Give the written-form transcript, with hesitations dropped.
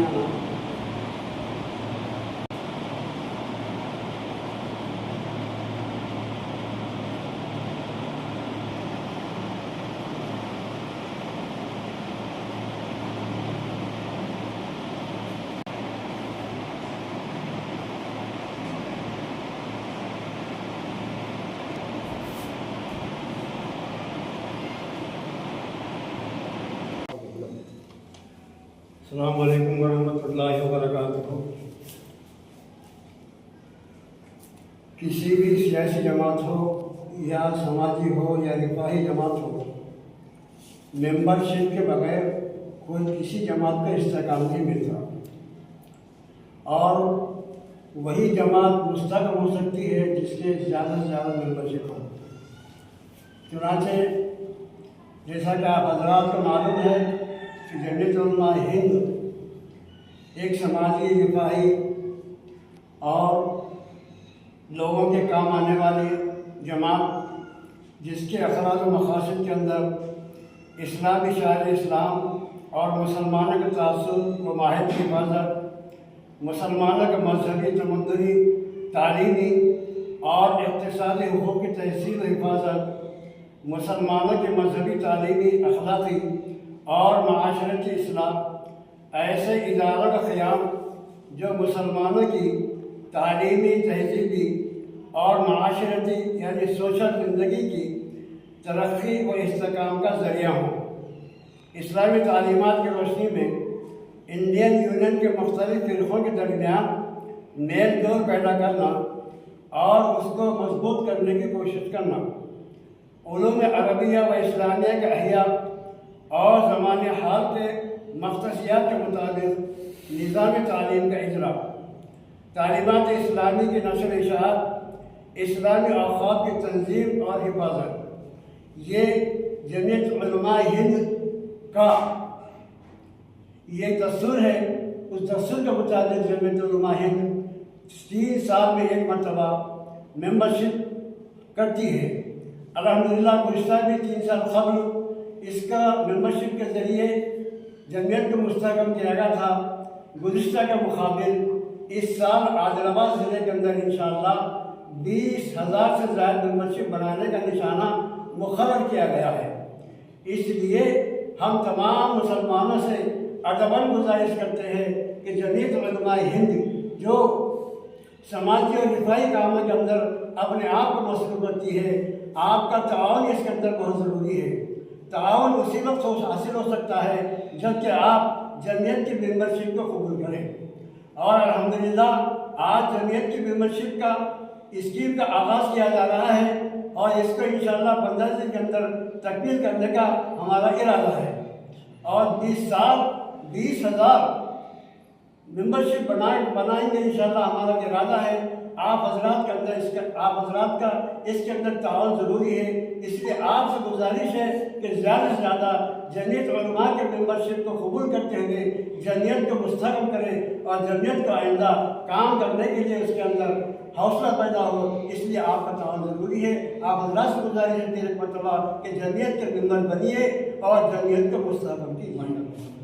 نہیں آنا۔ السلام علیکم ورحمۃ اللہ وبرکاتہ۔ کسی بھی سیاسی جماعت ہو یا سماجی ہو یا رفاہی جماعت ہو، ممبر شپ کے بغیر کوئی کسی جماعت کا استحکام نہیں ملتا، اور وہی جماعت مستحکم ہو سکتی ہے جس کے زیادہ سے زیادہ ممبر شپ ہو۔ چنانچہ جیسا کہ آپ حضرات کو معلوم ہے کہ جمعیت علماء ہند ایک سماجی رفاہی اور لوگوں کے کام آنے والی جماعت، جس کے اخراج و مقاصد کے اندر اسلامی شعائر اسلام اور مسلمانوں کے تعصب و معاہد کی حفاظت، مسلمانوں کے مذہبی تمدنی، تعلیمی اور اقتصادی حقوق کی تحصیل و حفاظت، مسلمانوں کے مذہبی، تعلیمی، اخلاقی اور معاشرتی اصلاح، ایسے اداروں کا قیام جو مسلمانوں کی تعلیمی، تہذیبی اور معاشرتی یعنی سوشل زندگی کی ترقی و استحکام کا ذریعہ ہوں۔ اسلامی تعلیمات کی روشنی میں انڈین یونین کے مختلف فرقوں کے درمیان میل جول پیدا کرنا اور اس کو مضبوط کرنے کی کوشش کرنا، علوم عربیہ و اسلامیہ کے احیاء اور زمان حال کے مختصیات کے مطابق نظام تعلیم کا اجرا، تعلیمات اسلامی کی نشر و اشاعت، اسلامی اوقاف کی تنظیم اور حفاظت، یہ جمعیت علماء ہند کا یہ دستور ہے۔ اس دستور کے مطابق جمعیت علماء ہند 3 سال میں ایک مرتبہ ممبرشپ کرتی ہے۔ الحمدللہ گزشتہ بھی 3 سال قبل اس کا ممبرشپ کے ذریعے جمعیت کو مستحکم کیا گیا تھا۔ گزشتہ کے مقابل اس سال عادل آباد ضلع کے اندر انشاءاللہ 20,000 سے زائد ممبرشپ بنانے کا نشانہ مقرر کیا گیا ہے۔ اس لیے ہم تمام مسلمانوں سے ادباً گزارش کرتے ہیں کہ جمعیت علماء ہند جو سماجی اور رفاہی کاموں کے اندر اپنے آپ کو مصروف کرتی ہے، آپ کا تعاون اس کے اندر بہت ضروری ہے۔ تعاون اسی وقت حاصل ہو سکتا ہے جب کہ آپ جمعیت کی ممبرشپ کو قبول کریں، اور الحمدللہ آج جمعیت کی ممبرشپ کا اسکیم کا آغاز کیا جا رہا ہے، اور اس کو انشاءاللہ 15 دن کے اندر تکمیل کرنے کا ہمارا ارادہ ہے، اور 20 سال 20,000 ممبرشپ بنائیں گے انشاءاللہ ہمارا ارادہ ہے۔ آپ حضرات کا اس کے اندر تعاون ضروری ہے، اس لیے آپ سے گزارش ہے کہ زیادہ سے زیادہ جمعیت علماء کے ممبرشپ کو قبول کرتے ہوئے جمعیت کو مستحکم کریں، اور جمعیت کو آئندہ کام کرنے کے لیے اس کے اندر حوصلہ پیدا ہو، اس لیے آپ کا تعاون ضروری ہے۔ آپ حضرات سے گزارش ہے ایک مرتبہ کہ جمعیت کے ممبر بنیے اور جمعیت کو مستحکم کی حمایت کریں۔